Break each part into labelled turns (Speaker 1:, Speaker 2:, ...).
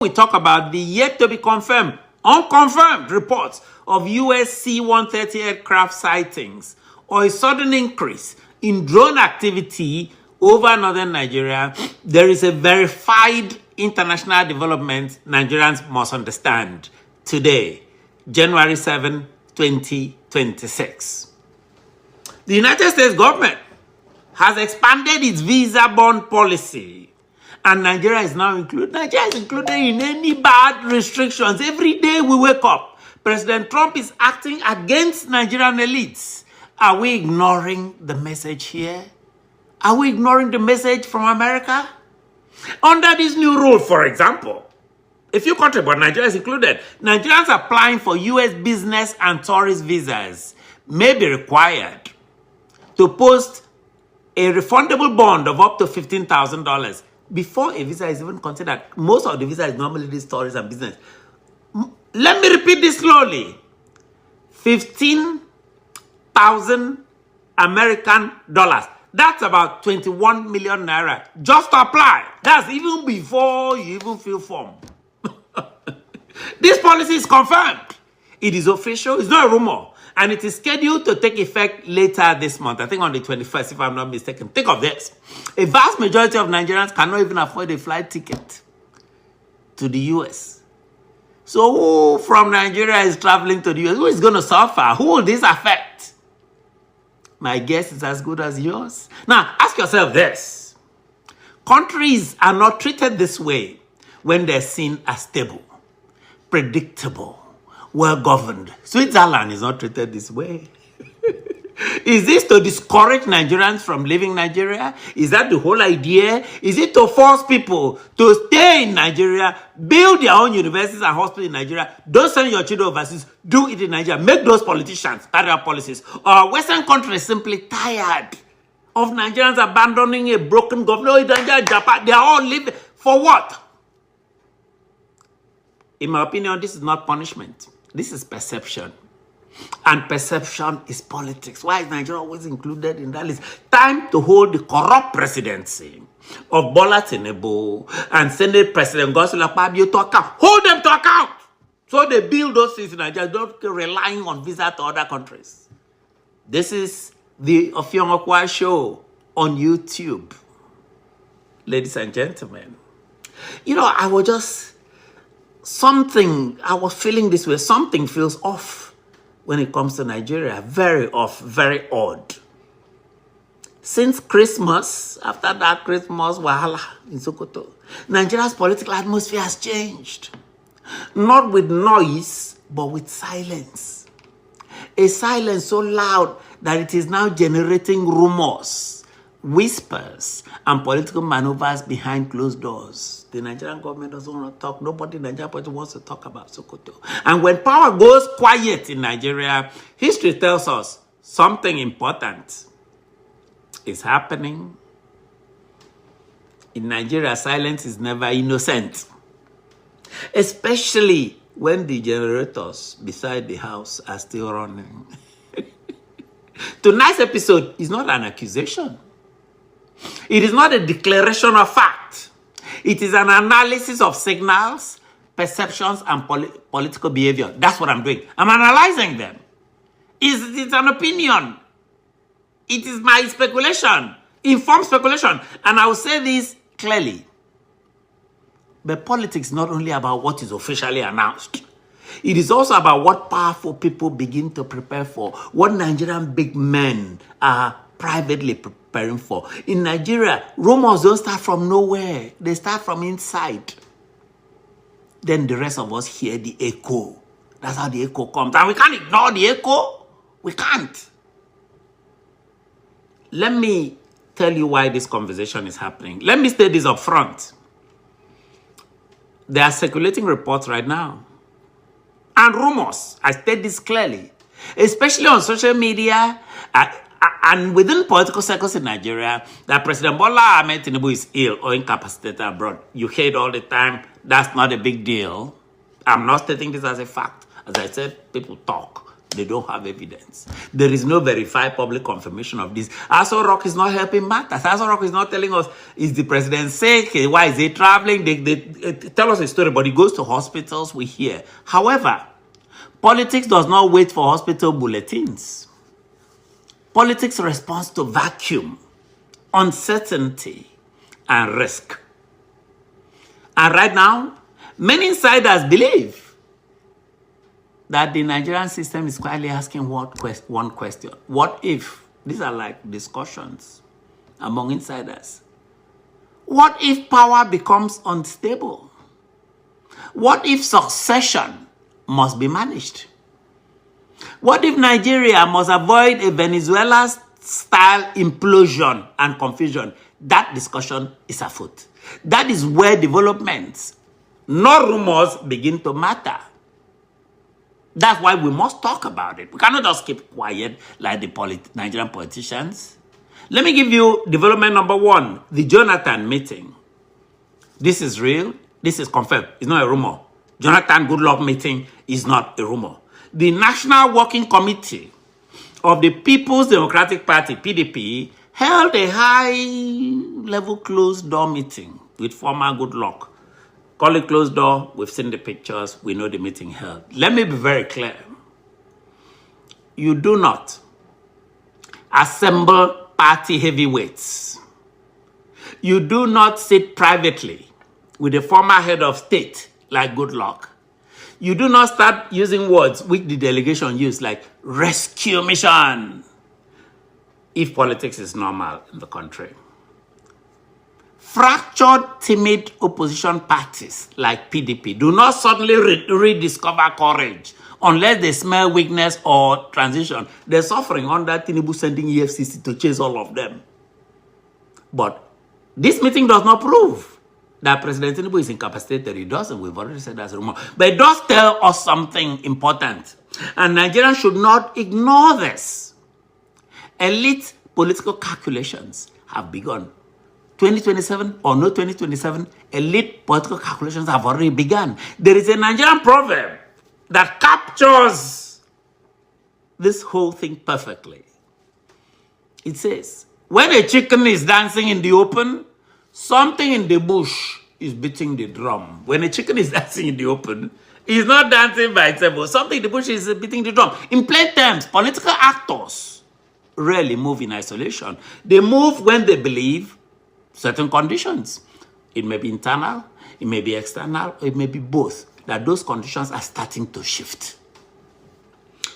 Speaker 1: We talk about the yet to be confirmed, unconfirmed reports of US C-130 aircraft sightings or a sudden increase in drone activity over northern Nigeria. There is a verified international development Nigerians must understand today, January 7, 2026. The United States government has expanded its visa bond policy, and Nigeria is now included. Nigeria is included in any bad restrictions. Every day we wake up, President Trump is acting against Nigerian elites. Are we ignoring the message here? Are we ignoring the message from America? Under this new rule, for example, a few countries, but Nigeria is included, Nigerians applying for U.S. business and tourist visas may be required to post a refundable bond of up to $15,000 before a visa is even considered. Most of the visa is normally these tourists and business. Let me repeat this slowly. 15,000 American dollars. That's about 21 million naira just to apply. That's even before you even fill form. This policy is confirmed. It is official. It's not a rumor. And it is scheduled to take effect later this month. I think on the 21st, if I'm not mistaken. Think of this. A vast majority of Nigerians cannot even afford a flight ticket to the US. So who from Nigeria is traveling to the US? Who is going to suffer? Who will this affect? My guess is as good as yours. Now, ask yourself this. Countries are not treated this way when they're seen as stable, predictable, well-governed. Switzerland is not treated this way. Is this to discourage Nigerians from leaving Nigeria? Is that the whole idea? Is it to force people to stay in Nigeria, build their own universities and hospitals in Nigeria? Don't send your children overseas. Do it in Nigeria. Make those politicians carry out policies. Or Western countries simply tired of Nigerians abandoning a broken government. Nigeria, Japan, they are all living. For what? In my opinion, this is not punishment. This is perception. And perception is politics. Why is Nigeria always included in that list? Time to hold the corrupt presidency of Bola Tinubu and Senate President Godswill Akpabio to account. Hold them to account. So they build those things in Nigeria. Don't relying on visa to other countries. This is the Offiong Aqua show on YouTube. Ladies and gentlemen. You know, I was feeling this way. Something feels off when it comes to Nigeria. Very off, very odd. Since Christmas, after that Christmas wahala in Sokoto, Nigeria's political atmosphere has changed. Not with noise, but with silence. A silence so loud that it is now generating rumors, whispers, and political maneuvers behind closed doors. The Nigerian government doesn't want to talk. Nobody in Nigerian politics wants to talk about Sokoto. And when power goes quiet in Nigeria, history tells us something important is happening. In Nigeria, silence is never innocent. Especially when the generators beside the house are still running. Tonight's episode is not an accusation. It is not a declaration of fact. It is an analysis of signals, perceptions, and political behavior. That's what I'm doing. I'm analyzing them. It's an opinion. It is my speculation, informed speculation. And I will say this clearly. But politics is not only about what is officially announced. It is also about what powerful people begin to prepare for, what Nigerian big men are privately preparing for. In Nigeria, rumors don't start from nowhere. They start from inside. Then the rest of us hear the echo. That's how the echo comes. And we can't ignore the echo. We can't. Let me tell you why this conversation is happening. Let me state this up front. There are circulating reports right now. And rumors. I state this clearly. Especially on social media and within political circles in Nigeria, that President Bola Ahmed Tinubu is ill or incapacitated abroad. You hear it all the time. That's not a big deal. I'm not stating this as a fact. As I said, people talk. They don't have evidence. There is no verified public confirmation of this. Aso Rock is not helping matters. Aso Rock is not telling us, is the president sick? Why is he traveling? They tell us a story, but he goes to hospitals, we hear. However, politics does not wait for hospital bulletins. Politics responds to vacuum, uncertainty, and risk. And right now, many insiders believe that the Nigerian system is quietly asking one question. What if? These are like discussions among insiders. What if power becomes unstable? What if succession must be managed? What if Nigeria must avoid a Venezuela-style implosion and confusion? That discussion is afoot. That is where developments, not rumors, begin to matter. That's why we must talk about it. We cannot just keep quiet like the Nigerian politicians. Let me give you development number one, the Jonathan meeting. This is real. This is confirmed. It's not a rumor. Jonathan Goodluck meeting is not a rumor. The National Working Committee of the People's Democratic Party, PDP, held a high-level closed-door meeting with former Goodluck. Call it closed door. We've seen the pictures. We know the meeting held. Let me be very clear. You do not assemble party heavyweights. You do not sit privately with a former head of state like Goodluck. You do not start using words which the delegation used like rescue mission if politics is normal in the country. Fractured, timid opposition parties like PDP do not suddenly rediscover courage unless they smell weakness or transition. They're suffering under Tinubu sending EFCC to chase all of them. But this meeting does not prove that President Tinubu is incapacitated. It doesn't. We've already said that's a rumor. But it does tell us something important. And Nigerians should not ignore this. Elite political calculations have begun. 2027 or no 2027, elite political calculations have already begun. There is a Nigerian proverb that captures this whole thing perfectly. It says, when a chicken is dancing in the open, something in the bush is beating the drum. When a chicken is dancing in the open, it's not dancing by itself, but something in the bush is beating the drum. In plain terms, political actors rarely move in isolation. They move when they believe certain conditions. It may be internal, it may be external, or it may be both, that those conditions are starting to shift.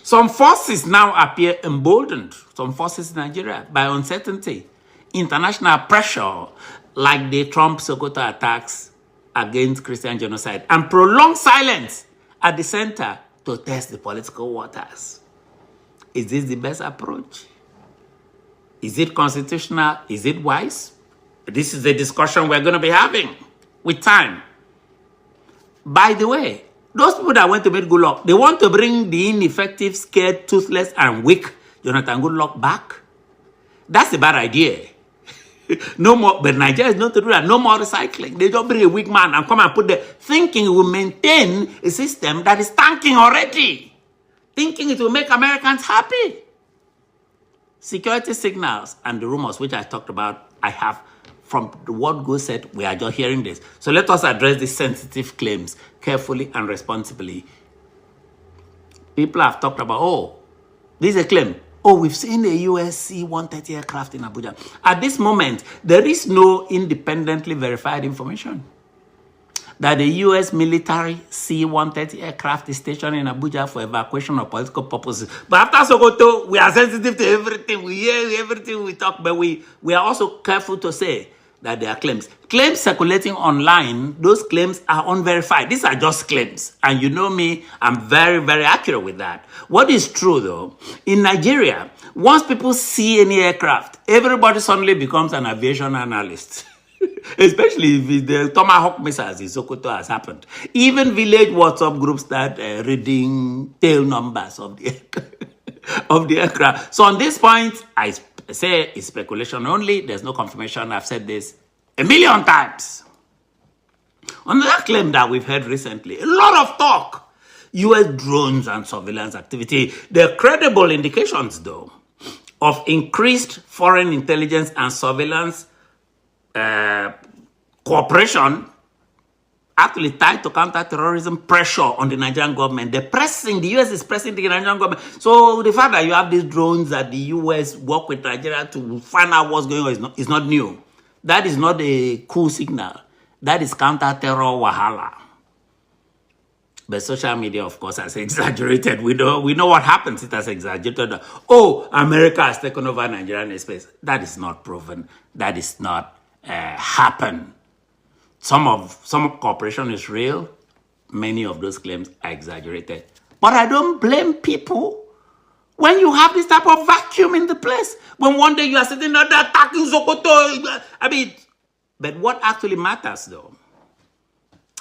Speaker 1: Some forces now appear emboldened, some forces in Nigeria, by uncertainty, international pressure, like the Trump Sokoto attacks against Christian genocide, and prolonged silence at the center to test the political waters. Is this the best approach? Is it constitutional? Is it wise? This is the discussion we're going to be having with time. By the way, those people that went to meet Goodluck, they want to bring the ineffective, scared, toothless, and weak Jonathan Goodluck back. That's a bad idea. No more, but Nigeria is not to do that. No more recycling. They just bring a weak man and come and put there, thinking it will maintain a system that is tanking already. Thinking it will make Americans happy. Security signals and the rumors which I talked about, I have from what Go said, we are just hearing this. So let us address these sensitive claims carefully and responsibly. People have talked about, oh, this is a claim. Oh, we've seen a US C-130 aircraft in Abuja. At this moment, there is no independently verified information that the US military C-130 aircraft is stationed in Abuja for evacuation of political purposes. But after Sokoto, we are sensitive to everything. We hear everything we talk, but we are also careful to say that there are claims. Claims circulating online, those claims are unverified. These are just claims. And you know me, I'm very, very accurate with that. What is true, though, in Nigeria, once people see any aircraft, everybody suddenly becomes an aviation analyst. Especially if the Tomahawk missiles in Sokoto has happened. Even village WhatsApp groups start reading tail numbers of the, of the aircraft. So on this point, I say it's speculation only. There's no confirmation. I've said this a million times. Another claim that we've heard recently, a lot of talk. U.S. drones and surveillance activity. There are credible indications, though, of increased foreign intelligence and surveillance cooperation actually tied to counter-terrorism pressure on the Nigerian government. The U.S. is pressing the Nigerian government. So the fact that you have these drones that the U.S. work with Nigeria to find out what's going on is not new. That is not a cool signal. That is counter-terror wahala. But social media, of course, has exaggerated. We know what happens. It has exaggerated. Oh, America has taken over Nigerian space. That is not proven. That is not happen. Some cooperation is real. Many of those claims are exaggerated. But I don't blame people when you have this type of vacuum in the place. When one day you are sitting there attacking Sokoto. But what actually matters, though,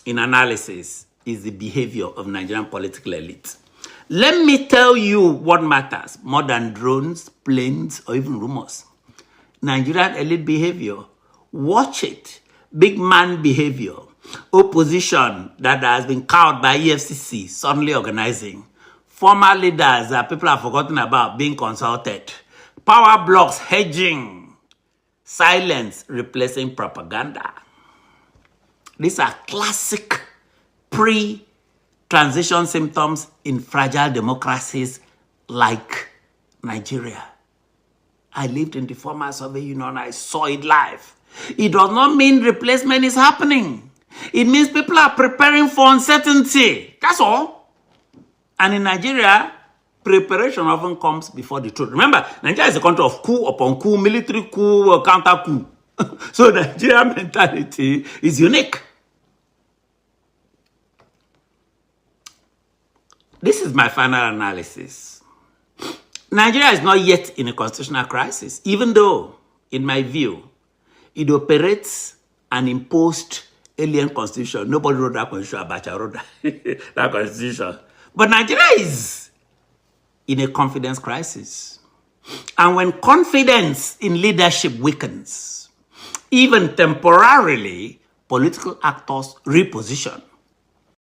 Speaker 1: in analysis, is the behavior of Nigerian political elite. Let me tell you what matters more than drones, planes, or even rumors. Nigerian elite behavior. Watch it. Big man behavior. Opposition that has been cowed by EFCC suddenly organizing. Former leaders that people have forgotten about being consulted. Power blocks hedging. Silence replacing propaganda. These are classic pre-transition symptoms in fragile democracies like Nigeria. I lived in the former Soviet Union. I saw it live. It does not mean replacement is happening. It means people are preparing for uncertainty. That's all. And in Nigeria, preparation often comes before the truth. Remember, Nigeria is a country of coup upon coup, military coup, counter coup. So Nigerian mentality is unique. This is my final analysis. Nigeria is not yet in a constitutional crisis, even though, in my view, it operates an imposed alien constitution. Nobody wrote that constitution. Abacha wrote that constitution. But Nigeria is in a confidence crisis. And when confidence in leadership weakens, even temporarily, political actors reposition.